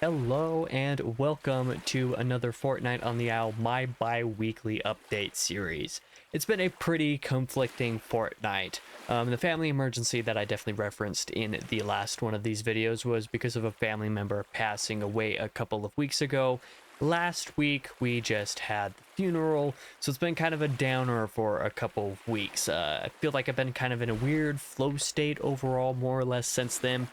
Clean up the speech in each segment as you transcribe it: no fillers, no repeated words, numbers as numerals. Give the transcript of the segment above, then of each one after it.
Hello and welcome to another Fortnight on the Owl, my bi-weekly update series. It's been a pretty conflicting fortnight. The family emergency that I definitely referenced in the last one of these videos was because of a family member passing away a couple of weeks ago. Last week we just had the funeral, so it's been kind of a downer for a couple of weeks. I feel like I've been kind of in a weird flow state overall, more or less, since then.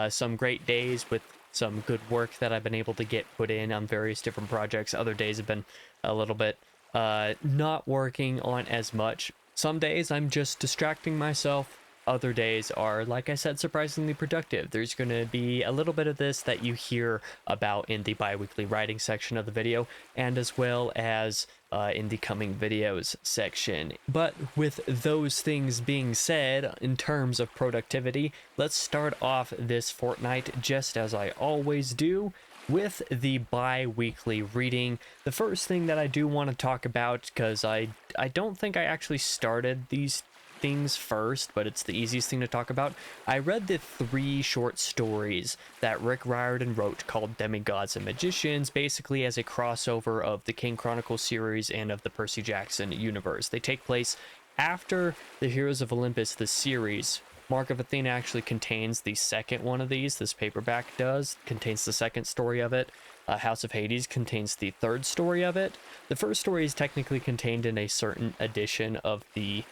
Some great days with some good work that I've been able to get put in on various different projects. Other days have been a little bit not working on as much. Some days I'm just distracting myself. Other days are, like I said, surprisingly productive. There's going to be a little bit of this that you hear about in the bi-weekly writing section of the video, and as well as in the coming videos section. But with those things being said, in terms of productivity, let's start off this fortnight just as I always do, with the bi-weekly reading. The first thing that I do want to talk about, because I don't think I actually started these things first, but it's the easiest thing to talk about. I read the 3 short stories that Rick Riordan wrote called Demigods and Magicians, basically as a crossover of the King Chronicles series and of the Percy Jackson universe. They take place after the Heroes of Olympus, the series. Mark of Athena actually contains the second one of these. This paperback contains the second story of it. House of Hades contains the third story of it. The first story is technically contained in a certain edition of the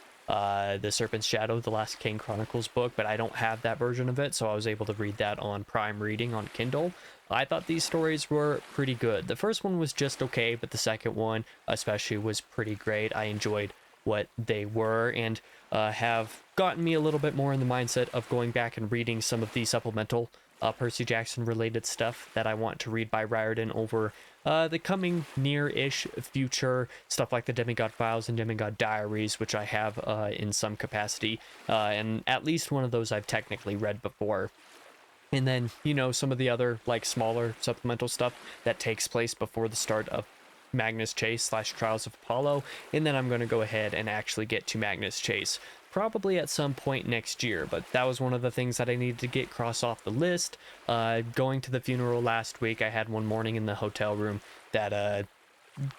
Serpent's Shadow, the last King Chronicles book, but I don't have that version of it, so I was able to read that on Prime Reading on Kindle. I thought these stories were pretty good. The first one was just okay, but the second one especially was pretty great. I enjoyed what they were, and have gotten me a little bit more in the mindset of going back and reading some of the supplemental Percy Jackson related stuff that I want to read by Riordan over the coming near-ish future, stuff like the Demigod Files and Demigod Diaries, which I have in some capacity, and at least one of those I've technically read before. And then, you know, some of the other, like, smaller supplemental stuff that takes place before the start of Magnus Chase / Trials of Apollo, and then I'm going to go ahead and actually get to Magnus Chase probably at some point next year. But that was one of the things that I needed to get cross off the list. Going to the funeral last week, I had one morning in the hotel room that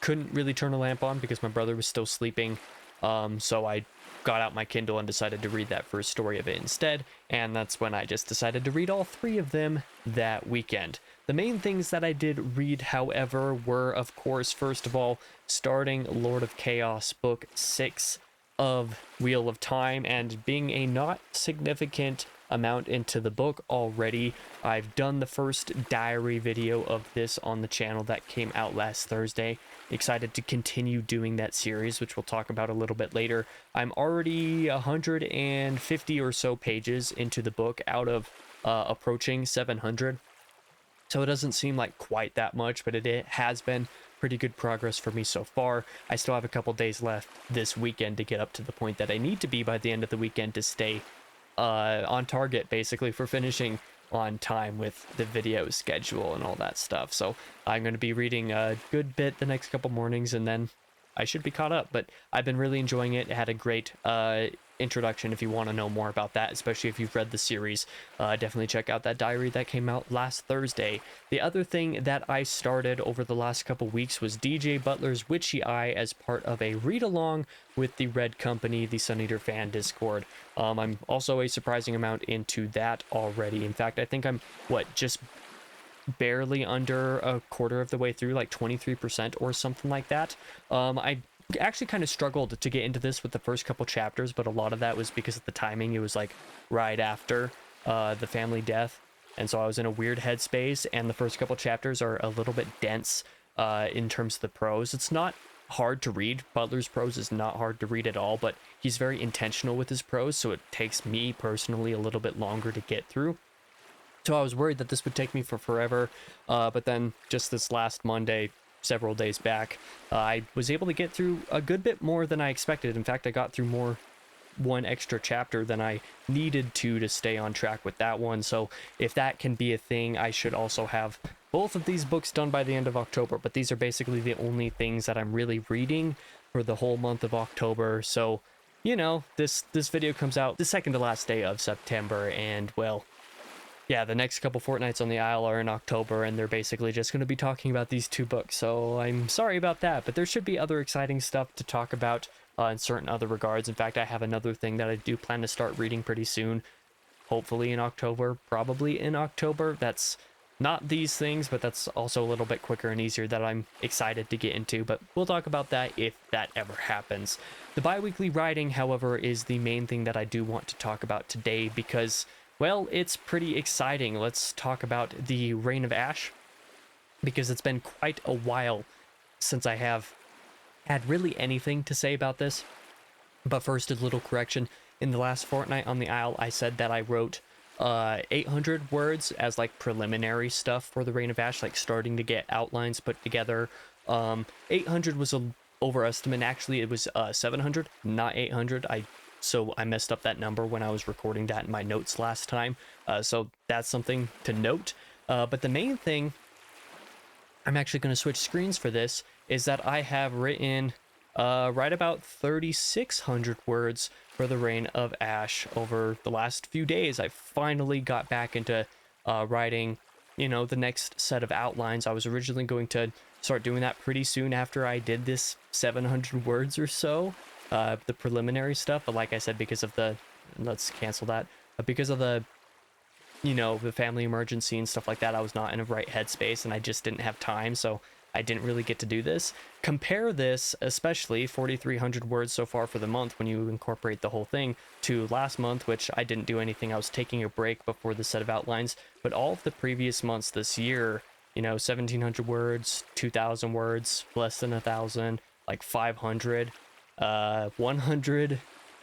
couldn't really turn a lamp on because my brother was still sleeping, so I got out my Kindle and decided to read that first story of it instead, and that's when I just decided to read all 3 of them that weekend. The main things that I did read, however, were, of course, first of all, starting Lord of Chaos Book 6 of Wheel of Time, and being a not significant amount into the book already. I've done the first diary video of this on the channel that came out last Thursday. Excited to continue doing that series, which we'll talk about a little bit later. I'm already 150 or so pages into the book out of approaching 700. So it doesn't seem like quite that much, but it has been pretty good progress for me so far. I still have a couple days left this weekend to get up to the point that I need to be by the end of the weekend to stay on target, basically, for finishing on time with the video schedule and all that stuff. So I'm going to be reading a good bit the next couple mornings, and then I should be caught up. But I've been really enjoying it. It had a great introduction if you want to know more about that, especially if you've read the series. Definitely check out that diary that came out last Thursday. The other thing that I started over the last couple weeks was DJ Butler's Witchy Eye as part of a read-along with the Red Company, the Sun Eater fan Discord. I'm also a surprising amount into that already. In fact, I think I'm, just barely under a quarter of the way through, like 23% or something like that. I actually kind of struggled to get into this with the first couple chapters, but a lot of that was because of the timing. It was like right after the family death, and so I was in a weird headspace, and the first couple chapters are a little bit dense in terms of the prose. It's not hard to read. Butler's prose is not hard to read at all, but he's very intentional with his prose, so it takes me personally a little bit longer to get through. So I was worried that this would take me for forever, but then just this last Monday, several days back, I was able to get through a good bit more than I expected. In fact, I got through one extra chapter than I needed to stay on track with that one. So if that can be a thing, I should also have both of these books done by the end of October. But these are basically the only things that I'm really reading for the whole month of October. So, you know, this video comes out the second to last day of September, and well, yeah, the next couple fortnights on the Isle are in October, and they're basically just going to be talking about these two books. So I'm sorry about that, but there should be other exciting stuff to talk about in certain other regards. In fact, I have another thing that I do plan to start reading pretty soon, hopefully in October, probably in October. That's not these things, but that's also a little bit quicker and easier that I'm excited to get into, but we'll talk about that if that ever happens. The bi-weekly writing, however, is the main thing that I do want to talk about today because, well, it's pretty exciting. Let's talk about the Reign of Ash, because it's been quite a while since I have had really anything to say about this. But first, a little correction. In the last fortnight on the Isle, I said that I wrote 800 words as like preliminary stuff for the Reign of Ash, like starting to get outlines put together. 800 was a overestimate. Actually, it was 700, not 800. So I messed up that number when I was recording that in my notes last time. So that's something to note. But the main thing, I'm actually going to switch screens for this, is that I have written right about 3,600 words for the Reign of Ash over the last few days. I finally got back into writing, the next set of outlines. I was originally going to start doing that pretty soon after I did this 700 words or so, the preliminary stuff. But like I said, let's cancel that. Because of the family emergency and stuff like that, I was not in a right headspace and I just didn't have time, so I didn't really get to do this. Compare this, especially 4,300 words so far for the month when you incorporate the whole thing, to last month, which I didn't do anything. I was taking a break before the set of outlines, but all of the previous months this year, 1,700 words, 2,000 words, less than 1,000, like 500, 100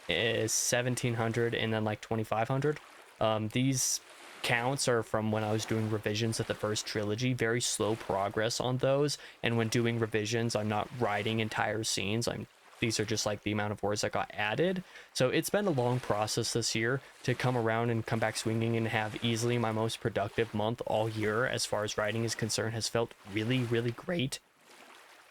is 1,700, and then like 2,500. These counts are from when I was doing revisions of the first trilogy. Very slow progress on those, and when doing revisions, I'm not writing entire scenes. These are just like the amount of words that got added. So it's been a long process this year to come around and come back swinging and have easily my most productive month all year as far as writing is concerned. Has felt really, really great.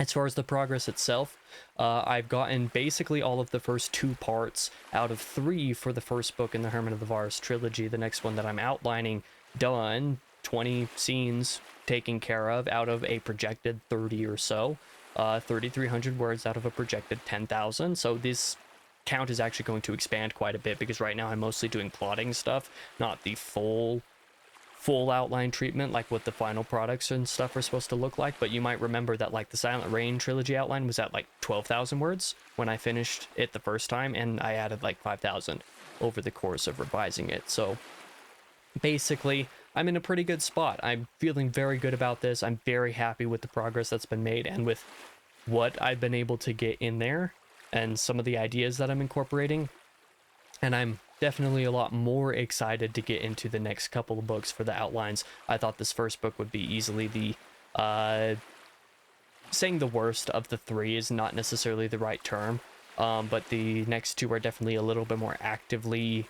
As far as the progress itself, I've gotten basically all of the first 2 parts out of 3 for the first book in the Hermit of the Varus trilogy. The next one that I'm outlining done, 20 scenes taken care of out of a projected 30 or so, 3,300 words out of a projected 10,000. So this count is actually going to expand quite a bit because right now I'm mostly doing plotting stuff, not the full outline treatment like what the final products and stuff are supposed to look like. But you might remember that like the Silent Reign trilogy outline was at like 12,000 words when I finished it the first time, and I added like 5,000 over the course of revising it. So basically I'm in a pretty good spot. I'm feeling very good about this. I'm very happy with the progress that's been made and with what I've been able to get in there and some of the ideas that I'm incorporating. And I'm definitely a lot more excited to get into the next couple of books for the outlines. I thought this first book would be easily the saying the worst of the 3 is not necessarily the right term, but the next 2 are definitely a little bit more actively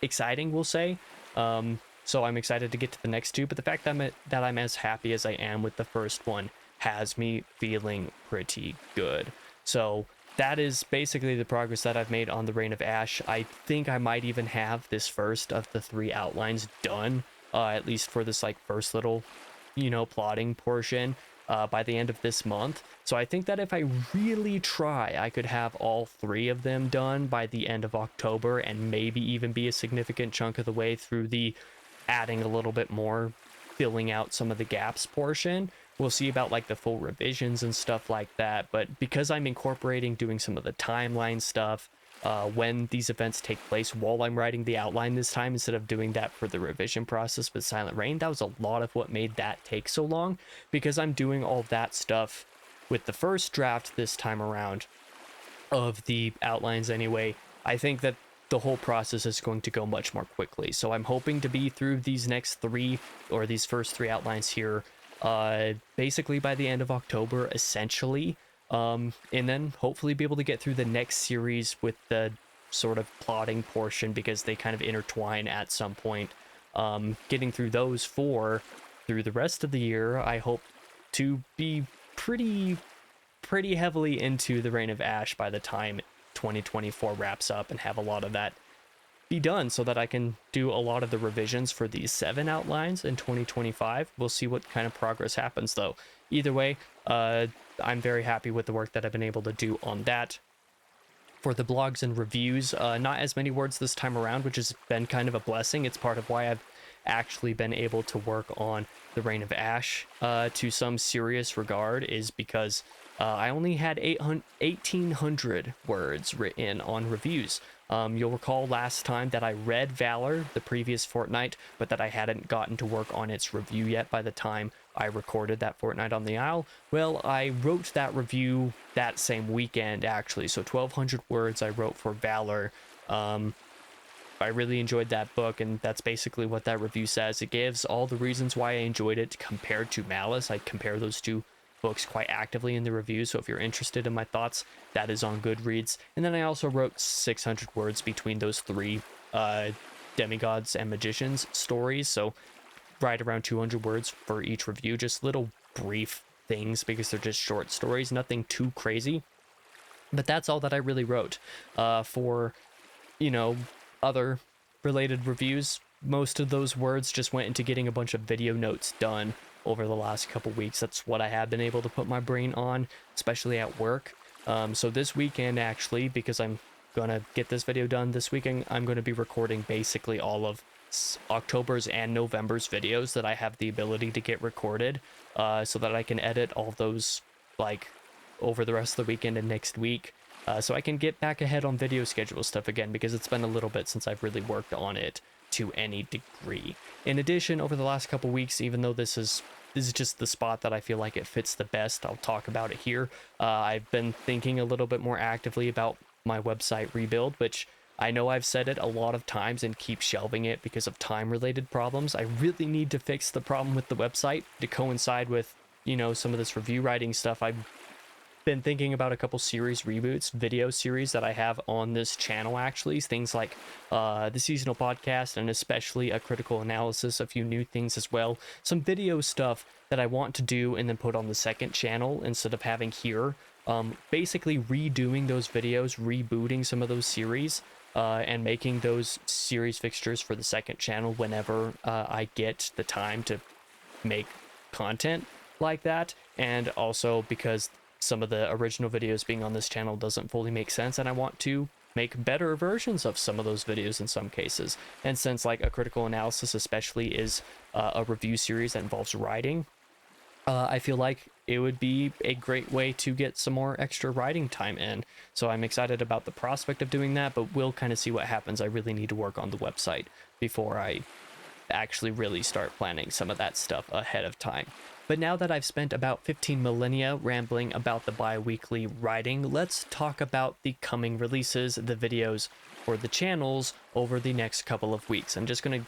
exciting, we'll say. So I'm excited to get to the next 2, but the fact that I'm as happy as I am with the first one has me feeling pretty good. So that is basically the progress that I've made on the Reign of Ash. I think I might even have this first of the 3 outlines done, at least for this like first little, plotting portion, by the end of this month. So I think that if I really try, I could have all 3 of them done by the end of October, and maybe even be a significant chunk of the way through the adding a little bit more, filling out some of the gaps portion. We'll see about like the full revisions and stuff like that, but because I'm incorporating doing some of the timeline stuff when these events take place while I'm writing the outline this time, instead of doing that for the revision process with Silent Reign, that was a lot of what made that take so long, because I'm doing all that stuff with the first draft this time around of the outlines anyway. I think that the whole process is going to go much more quickly. So I'm hoping to be through these next 3, or these first 3 outlines here, basically by the end of October, essentially, and then hopefully be able to get through the next series with the sort of plotting portion, because they kind of intertwine at some point. Getting through those 4 through the rest of the year, I hope to be pretty heavily into the Reign of Ash by the time 2024 wraps up, and have a lot of that be done so that I can do a lot of the revisions for these 7 outlines in 2025. We'll see what kind of progress happens though. Either way, I'm very happy with the work that I've been able to do on that. For the blogs and reviews, not as many words this time around, which has been kind of a blessing. It's part of why I've actually been able to work on the Reign of Ash to some serious regard, is because I only had 1,800 words written on reviews. You'll recall last time that I read Valor, the previous Fortnight, but that I hadn't gotten to work on its review yet by the time I recorded that Fortnight on the Isle. Well, I wrote that review that same weekend, actually. So 1,200 words I wrote for Valor. I really enjoyed that book, and that's basically what that review says. It gives all the reasons why I enjoyed it compared to Malice. I compare those two books quite actively in the review, so if you're interested in my thoughts, that is on Goodreads. And then I also wrote 600 words between those 3 demigods and magicians stories, so right around 200 words for each review, just little brief things because they're just short stories, nothing too crazy. But that's all that I really wrote. For, other related reviews, most of those words just went into getting a bunch of video notes done over the last couple weeks. That's what I have been able to put my brain on, especially at work. So this weekend, actually, because I'm gonna get this video done this weekend, I'm gonna be recording basically all of October's and November's videos that I have the ability to get recorded, so that I can edit all those over the rest of the weekend and next week, so I can get back ahead on video schedule stuff again, because it's been a little bit since I've really worked on it to any degree. In addition, over the last couple weeks, even though this is just the spot that I feel like it fits the best, I'll talk about it here. I've been thinking a little bit more actively about my website rebuild, which I know I've said it a lot of times and keep shelving it because of time-related problems. I really need to fix the problem with the website to coincide with, some of this review writing stuff. I've been thinking about a couple series reboots, video series that I have on this channel, actually. Things like the seasonal podcast, and especially a critical analysis, a few new things as well. Some video stuff that I want to do and then put on the second channel instead of having here. Basically redoing those videos, rebooting some of those series, and making those series fixtures for the second channel whenever I get the time to make content like that. And also because some of the original videos being on this channel doesn't fully make sense, and I want to make better versions of some of those videos in some cases. And since a critical analysis especially is a review series that involves writing, I feel like it would be a great way to get some more extra writing time in. So I'm excited about the prospect of doing that, but we'll kind of see what happens. I really need to work on the website before I actually really start planning some of that stuff ahead of time. But now that I've spent about 15 millennia rambling about the bi-weekly writing, let's talk about the coming releases, the videos for the channels over the next couple of weeks. I'm just going to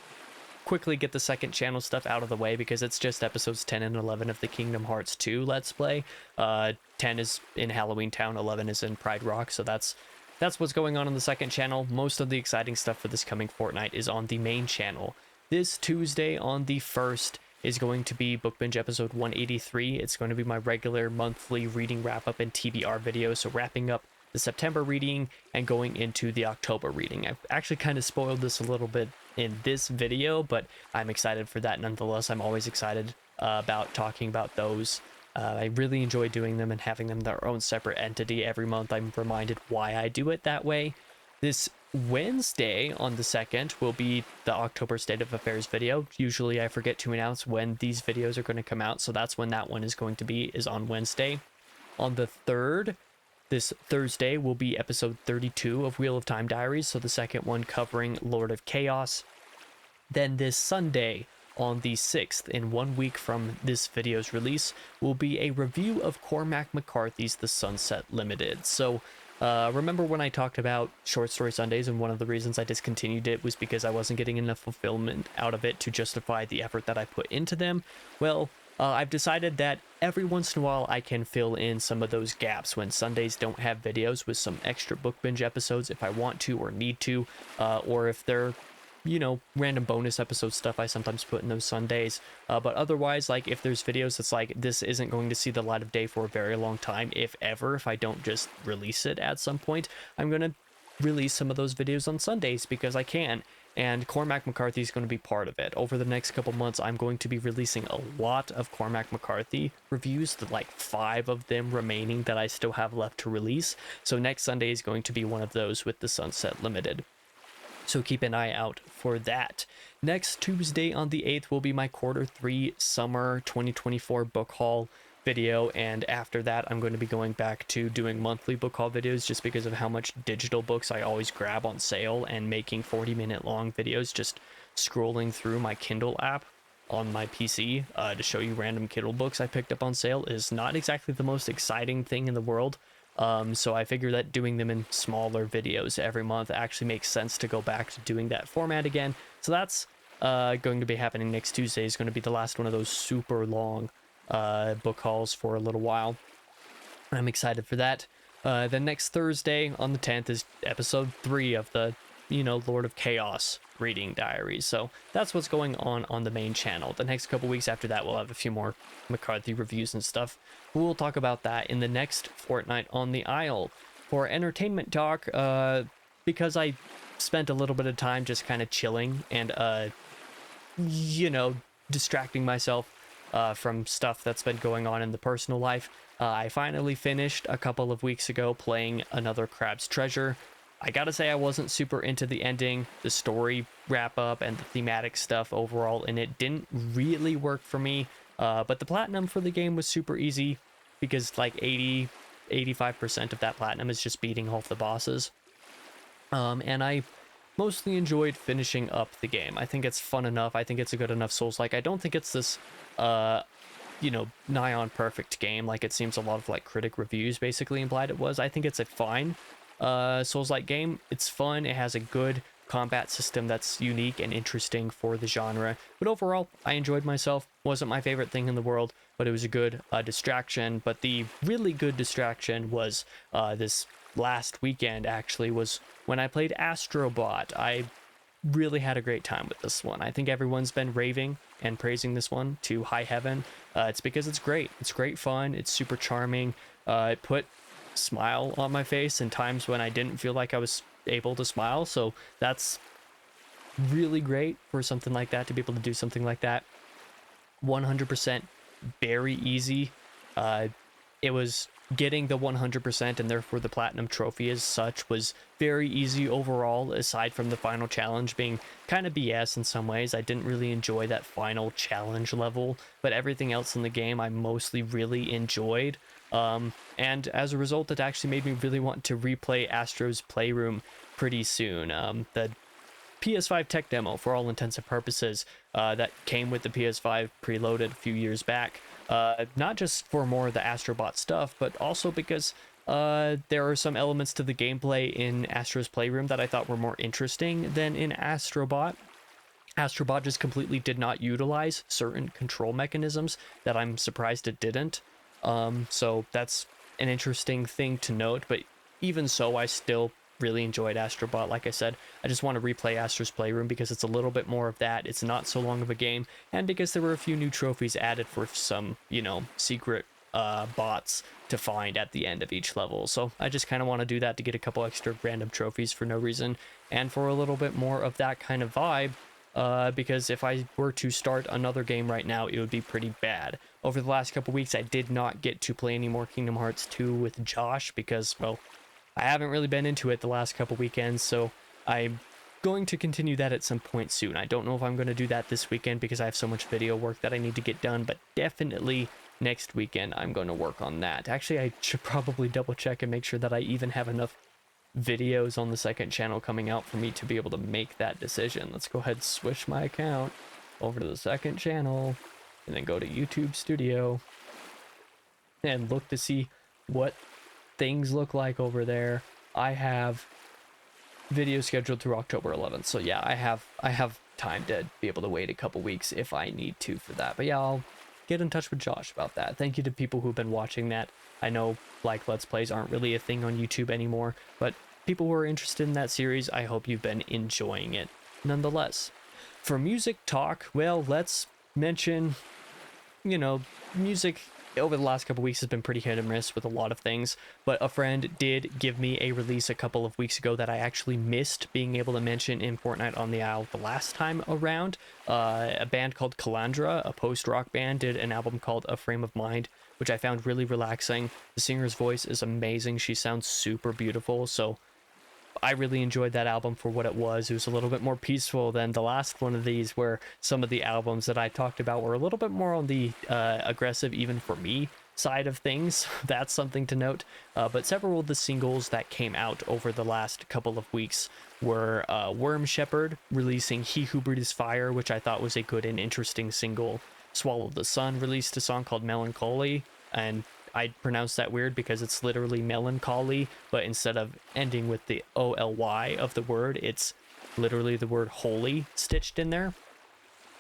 quickly get the second channel stuff out of the way because it's just episodes 10 and 11 of the Kingdom Hearts 2 Let's Play. 10 is in Halloween Town, 11 is in Pride Rock, so that's what's going on the second channel. Most of the exciting stuff for this coming fortnight is on the main channel. This Tuesday on the 1st is going to be Book Binge episode 183. It's going to be my regular monthly reading wrap-up and TBR video, so wrapping up the September reading and going into the October reading. I've actually kind of spoiled this a little bit in this video, but I'm excited for that nonetheless. I'm always excited about talking about those. I really enjoy doing them and having them their own separate entity every month. I'm reminded why I do it that way. This Wednesday on the 2nd will be the October State of Affairs video. Usually I forget to announce when these videos are going to come out, so that's when that one is going to be, is on Wednesday. On the 3rd, this Thursday, will be episode 32 of Wheel of Time Diaries, so the second one covering Lord of Chaos. Then this Sunday, on the 6th, in 1 week from this video's release, will be a review of Cormac McCarthy's The Sunset Limited. So remember when I talked about Short Story Sundays, and one of the reasons I discontinued it was because I wasn't getting enough fulfillment out of it to justify the effort that I put into them? Well, I've decided that every once in a while I can fill in some of those gaps when Sundays don't have videos with some extra Book Binge episodes if I want to or need to, or if they're, random bonus episode stuff I sometimes put in those Sundays. But otherwise, if there's videos that's this isn't going to see the light of day for a very long time, if ever, if I don't just release it at some point, I'm going to release some of those videos on Sundays because I can. And Cormac McCarthy is going to be part of it. Over the next couple months, I'm going to be releasing a lot of Cormac McCarthy reviews, like 5 of them remaining that I still have left to release. So next Sunday is going to be one of those with the Sunset Limited. So keep an eye out for that. Next Tuesday on the 8th will be my Q3 Summer 2024 book haul video, and after that I'm going to be going back to doing monthly book haul videos just because of how much digital books I always grab on sale, and making 40-minute long videos just scrolling through my Kindle app on my PC to show you random Kindle books I picked up on sale is not exactly the most exciting thing in the world. So I figure that doing them in smaller videos every month actually makes sense to go back to doing that format again. So that's going to be happening next Tuesday. Is going to be the last one of those super long book hauls for a little while. I'm excited for that. Then next Thursday on the 10th is episode 3 of the Lord of Chaos reading diaries. So that's what's going on the main channel. The next couple weeks after that we'll have a few more McCarthy reviews and stuff. We'll talk about that in the next Fortnight on the Isle. For entertainment talk, because I spent a little bit of time just kind of chilling and distracting myself from stuff that's been going on in the personal life. I finally finished a couple of weeks ago playing another Crab's Treasure. I gotta say I wasn't super into the ending, the story wrap up, and the thematic stuff overall, and it didn't really work for me. But the platinum for the game was super easy because like 85% of that platinum is just beating all of the bosses. And I mostly enjoyed finishing up the game. I think it's fun enough. I think it's a good enough Souls-like. I don't think it's this nigh on perfect game like it seems a lot of like critic reviews basically implied it was. I think it's a fine Souls-like game. It's fun. It has a good combat system that's unique and interesting for the genre. But overall, I enjoyed myself. Wasn't my favorite thing in the world, but it was a good distraction. But the really good distraction was this last weekend actually was when I played Astrobot. I really had a great time with this one. I think everyone's been raving and praising this one to high heaven. It's because it's great. It's great fun. It's super charming. It put a smile on my face in times when I didn't feel like I was able to smile. So that's really great for something like that, to be able to do something like that. 100% very easy. It was getting the 100% and therefore the platinum trophy as such was very easy overall, aside from the final challenge being kind of BS in some ways. I didn't really enjoy that final challenge level, but everything else in the game I mostly really enjoyed. And as a result, it actually made me really want to replay Astro's Playroom pretty soon. The PS5 tech demo, for all intents and purposes, that came with the PS5 preloaded a few years back. Not just for more of the Astrobot stuff, but also because there are some elements to the gameplay in Astro's Playroom that I thought were more interesting than in Astrobot. Astrobot just completely did not utilize certain control mechanisms that I'm surprised it didn't. So that's an interesting thing to note, but even so, I still really enjoyed Astrobot. Like I said, I just want to replay Astro's Playroom because it's a little bit more of that. It's not so long of a game, and because there were a few new trophies added for some, secret bots to find at the end of each level. So I just kind of want to do that to get a couple extra random trophies for no reason, and for a little bit more of that kind of vibe, because if I were to start another game right now, it would be pretty bad. Over the last couple weeks, I did not get to play any more Kingdom Hearts 2 with Josh because, well, I haven't really been into it the last couple weekends, so I'm going to continue that at some point soon. I don't know if I'm going to do that this weekend because I have so much video work that I need to get done, but definitely next weekend I'm going to work on that. Actually, I should probably double check and make sure that I even have enough videos on the second channel coming out for me to be able to make that decision. Let's go ahead and switch my account over to the second channel and then go to YouTube Studio and look to see what things look like over there. I have videos scheduled through October 11th, so yeah, I have time to be able to wait a couple weeks if I need to for that. But yeah, I'll get in touch with Josh about that. Thank you to people who've been watching that. I know like Let's Plays aren't really a thing on YouTube anymore, but people who are interested in that series, I hope you've been enjoying it nonetheless. For music talk, well, let's mention, music over the last couple weeks has been pretty hit and miss with a lot of things, but a friend did give me a release a couple of weeks ago that I actually missed being able to mention in Fortnite on the Isle the last time around. A band called Calandra, a post-rock band, did an album called A Frame of Mind, which I found really relaxing. The singer's voice is amazing. She sounds super beautiful, so I really enjoyed that album for what it was. It was a little bit more peaceful than the last one of these, where some of the albums that I talked about were a little bit more on the aggressive, even for me, side of things. That's something to note. But several of the singles that came out over the last couple of weeks were Worm Shepherd releasing He Who Breathes Fire, which I thought was a good and interesting single. Swallow the Sun released a song called Melancholy, and I pronounce that weird because it's literally melancholy, but instead of ending with the O-L-Y of the word, it's literally the word holy stitched in there.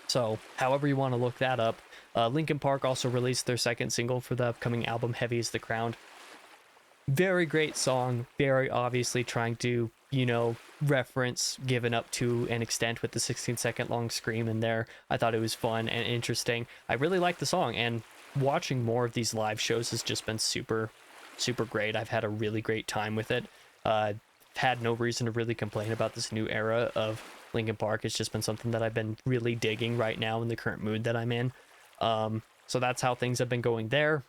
So however you want to look that up. Linkin Park also released their second single for the upcoming album, Heavy is the Crown. Very great song, very obviously trying to, you know, reference Given Up to an extent with the 16-second long scream in there. I thought it was fun and interesting. I really liked the song, and watching more of these live shows has just been super great. I've had a really great time with it. Had no reason to really complain about this new era of Linkin Park. It's just been something that I've been really digging right now in the current mood that I'm in. So that's how things have been going there.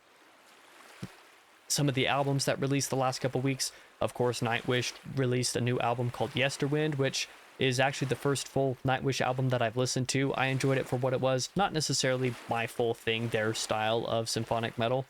Some of the albums that released the last couple weeks, of course, Nightwish released a new album called Yesterwind, which is actually the first full Nightwish album that I've listened to. I enjoyed it for what it was, not necessarily my full thing, their style of symphonic metal.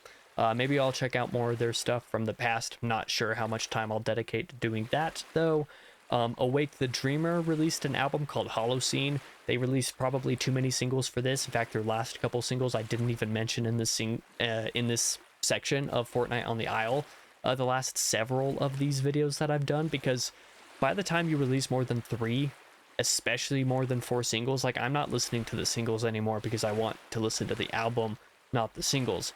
Maybe I'll check out more of their stuff from the past. Not sure how much time I'll dedicate to doing that, though. Awake the Dreamer released an album called Holocene. They released probably too many singles for this. In fact, their last couple singles I didn't even mention in this section of Fortnite on the Isle. The last several of these videos that I've done, because by the time you release more than 3, especially more than 4 singles, like, I'm not listening to the singles anymore because I want to listen to the album, not the singles.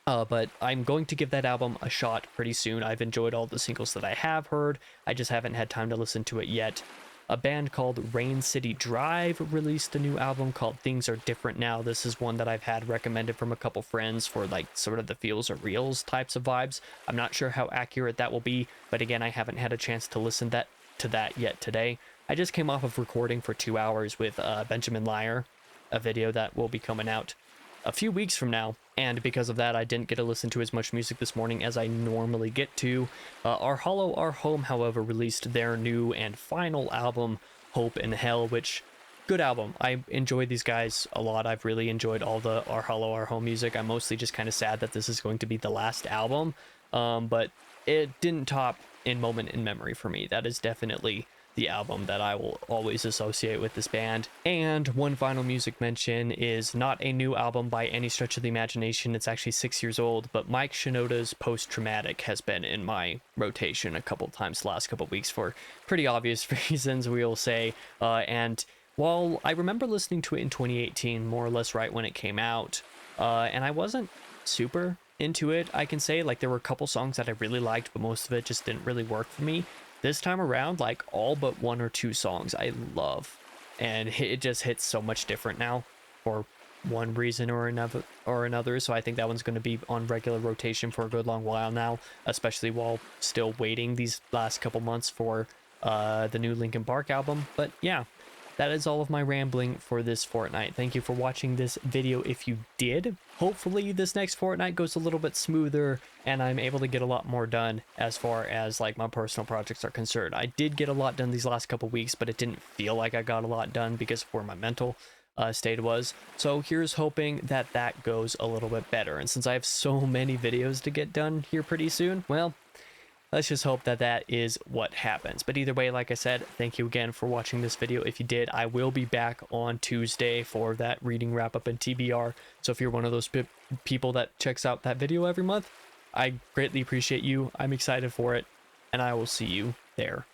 But I'm going to give that album a shot pretty soon. I've enjoyed all the singles that I have heard. I just haven't had time to listen to it yet. A band called Rain City Drive released a new album called Things Are Different Now. This is one that I've had recommended from a couple friends for, like, sort of the feels or reels types of vibes. I'm not sure how accurate that will be, but again, I haven't had a chance to listen to that yet today. I just came off of recording for 2 hours with Benjamin Liar, a video that will be coming out a few weeks from now, and because of that I didn't get to listen to as much music this morning as I normally get to. Our Hollow Our Home, however, released their new and final album, Hope in Hell, which, good album. I enjoyed these guys a lot. I've really enjoyed all the Our Hollow Our Home music. I'm mostly just kind of sad that this is going to be the last album, but it didn't top In Moment in Memory for me. That is definitely the album that I will always associate with this band. And one final music mention is not a new album by any stretch of the imagination. It's actually 6 years old, but Mike Shinoda's Post Traumatic has been in my rotation a couple times the last couple weeks for pretty obvious reasons, we'll say. And while I remember listening to it in 2018, more or less right when it came out, and I wasn't super into it, I can say. Like, there were a couple songs that I really liked, but most of it just didn't really work for me. This time around, like, all but 1 or 2 songs I love, and it just hits so much different now for one reason or another. So I think that one's going to be on regular rotation for a good long while now, especially while still waiting these last couple months for the new Linkin Park album. But yeah, that is all of my rambling for this fortnight. Thank you for watching this video if you did. Hopefully this next fortnight goes a little bit smoother and I'm able to get a lot more done as far as, like, my personal projects are concerned. I did get a lot done these last couple weeks, but it didn't feel like I got a lot done because of where my mental state was. So here's hoping that that goes a little bit better. And since I have so many videos to get done here pretty soon, well, let's just hope that that is what happens. But either way, like I said, thank you again for watching this video. If you did, I will be back on Tuesday for that reading wrap up and TBR. So if you're one of those people that checks out that video every month, I greatly appreciate you. I'm excited for it, and I will see you there.